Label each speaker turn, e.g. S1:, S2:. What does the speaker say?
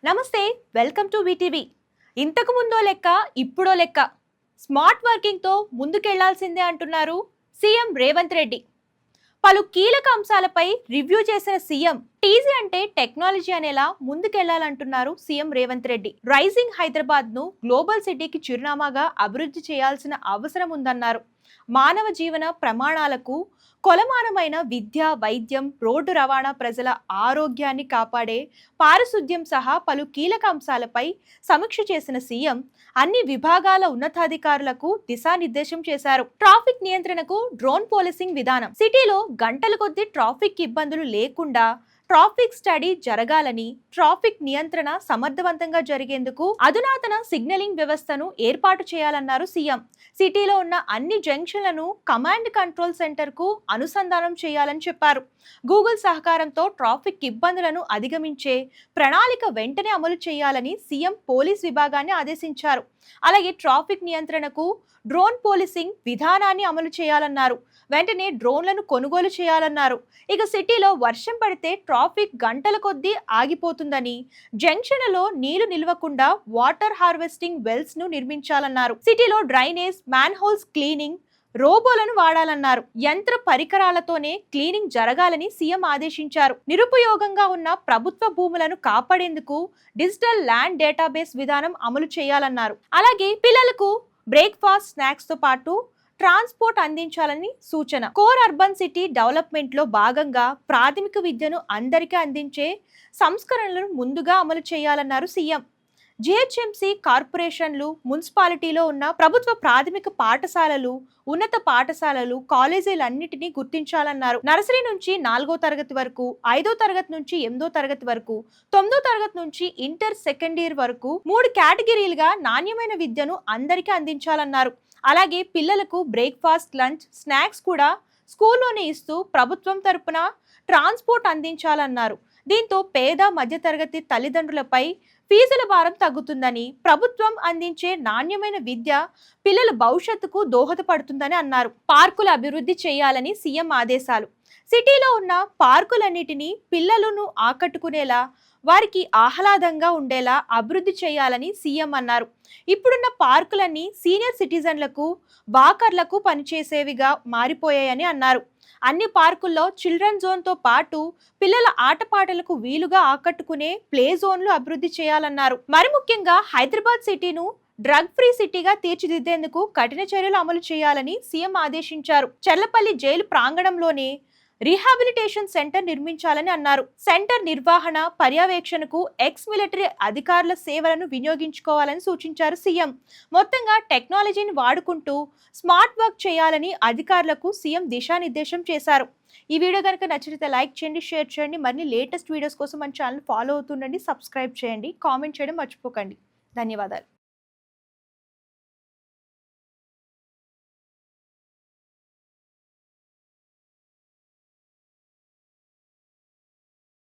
S1: నమస్తే, welcome to VTV. ఇంతకు ముందో లెక్క ఇప్పుడో లెక్క స్మార్ట్ వర్కింగ్తో ముందుకెళ్లాల్సిందే అంటున్నారు సీఎం రేవంత్ రెడ్డి. పలు కీలక అంశాలపై రివ్యూ చేసిన సీఎం టీజీ అంటే టెక్నాలజీ అనేలా ముందుకెళ్లాలంటున్నారు సీఎం రేవంత్ రెడ్డి. రైజింగ్ హైదరాబాద్ ను గ్లోబల్ సిటీకి చిరునామాగా అభివృద్ధి చేయాల్సిన అవసరం ఉందన్నారు. మానవ జీవన ప్రమాణాలకు కొలమానమైన విద్య, వైద్యం, రోడ్డు రవాణా, ప్రజల ఆరోగ్యాన్ని కాపాడే పారిశుద్ధ్యం సహా పలు కీలక అంశాలపై సమీక్ష చేసిన సీఎం అన్ని విభాగాల ఉన్నతాధికారులకు దిశానిర్దేశం చేశారు. ట్రాఫిక్ నియంత్రణకు డ్రోన్ పోలీసింగ్ విధానం, సిటీలో గంటల కొద్దీ ట్రాఫిక్ ఇబ్బందులు లేకుండా ట్రాఫిక్ స్టడీ జరగాలని, ట్రాఫిక్ నియంత్రణ సమర్థవంతంగా జరిగేందుకు అధునాతన సిగ్నలింగ్ వ్యవస్థను ఏర్పాటు చేయాలన్నారు సీఎం. సిటీలో ఉన్న అన్ని జంక్షన్లను కమాండ్ కంట్రోల్ సెంటర్కు అనుసంధానం చేయాలని చెప్పారు. గూగుల్ సహకారంతో ట్రాఫిక్ ఇబ్బందులను అధిగమించే ప్రణాళిక వెంటనే అమలు చేయాలని సీఎం పోలీస్ విభాగాన్ని ఆదేశించారు. అలాగే ట్రాఫిక్ నియంత్రణకు డ్రోన్ పోలీసింగ్ విధానాన్ని అమలు చేయాలన్నారు. వెంటనే డ్రోన్లను కొనుగోలు చేయాలన్నారు. ఇక సిటీలో వర్షం పడితే ట్రాఫిక్ గంటల కొద్దీ ఆగిపోతుందని, జంక్షన్లలో నీళ్లు నిల్వకుండా వాటర్ హార్వెస్టింగ్ వెల్స్ ను నిర్మించాలన్నారు. సిటీలో డ్రైనేజ్, మ్యాన్ హోల్స్ క్లీనింగ్ రోబోలను వాడాలన్నారు. యంత్ర పరికరాలతోనే క్లీనింగ్ జరగాలని సీఎం ఆదేశించారు. నిరుపయోగంగా ఉన్న ప్రభుత్వ భూములను కాపాడేందుకు డిజిటల్ ల్యాండ్ డేటాబేస్ విధానం అమలు చేయాలన్నారు. అలాగే పిల్లలకు బ్రేక్ఫాస్ట్, స్నాక్స్ తో పాటు ట్రాన్స్పోర్ట్ అందించాలని సూచన. కోర్ అర్బన్ సిటీ డెవలప్మెంట్ లో భాగంగా ప్రాథమిక విద్యను అందరికీ అందించే సంస్కరణలను ముందుగా అమలు చేయాలన్నారు సీఎం. జిహెచ్ఎంసీ, కార్పొరేషన్లు, మున్సిపాలిటీలో ఉన్న ప్రభుత్వ ప్రాథమిక పాఠశాలలు, ఉన్నత పాఠశాలలు, కాలేజీలన్నిటినీ గుర్తించాలన్నారు. నర్సరీ నుంచి 4వ తరగతి వరకు, 5వ తరగతి నుంచి 8వ తరగతి వరకు, 9వ తరగతి నుంచి ఇంటర్ సెకండ్ ఇయర్ వరకు 3 కేటగిరీలుగా నాణ్యమైన విద్యను అందరికీ అందించాలన్నారు. అలాగే పిల్లలకు బ్రేక్ఫాస్ట్, లంచ్, స్నాక్స్ కూడా స్కూల్లోనే ఇస్తూ ప్రభుత్వం తరపున ట్రాన్స్పోర్ట్ అందించాలన్నారు. దీంతో పేద మధ్యతరగతి తల్లిదండ్రులపై ఫీజుల భారం తగ్గుతుందని, ప్రభుత్వం అందించే నాణ్యమైన విద్య పిల్లల భవిష్యత్తుకు దోహదపడుతుందని అన్నారు. పార్కుల అభివృద్ధి చేయాలని సీఎం ఆదేశాలు. సిటీలో ఉన్న పార్కులన్నిటినీ పిల్లలను ఆకట్టుకునేలా, వారికి ఆహ్లాదంగా ఉండేలా అభివృద్ధి చేయాలని సీఎం అన్నారు. ఇప్పుడున్న పార్కులన్నీ సీనియర్ సిటిజన్లకు, వాకర్లకు పనిచేసేవిగా మారిపోయాయని అన్నారు. అన్ని పార్కుల్లో చిల్డ్రన్ జోన్తో పాటు పిల్లల ఆటపాటలకు వీలుగా ఆకట్టుకునే ప్లే జోన్లు అభివృద్ధి చేయాలన్నారు. మరి ముఖ్యంగా హైదరాబాద్ సిటీను డ్రగ్ ఫ్రీ సిటీగా తీర్చిదిద్దేందుకు కఠిన చర్యలు అమలు చేయాలని సీఎం ఆదేశించారు. చర్లపల్లి జైలు ప్రాంగణంలోనే రీహాబిలిటేషన్ సెంటర్ నిర్మించాలని అన్నారు. సెంటర్ నిర్వహణ, పర్యవేక్షణకు ఎక్స్ మిలిటరీ అధికారుల సేవలను వినియోగించుకోవాలని సూచించారు సీఎం. మొత్తంగా టెక్నాలజీని వాడుకుంటూ స్మార్ట్ వర్క్ చేయాలని అధికారులకు సీఎం దిశానిర్దేశం చేశారు. ఈ వీడియో కనుక నచ్చితే లైక్ చేయండి, షేర్ చేయండి. మరిన్ని లేటెస్ట్ వీడియోస్ కోసం మన ఛానల్ ఫాలో అవుతుండండి, సబ్స్క్రైబ్ చేయండి, కామెంట్ చేయడం మర్చిపోకండి. ధన్యవాదాలు.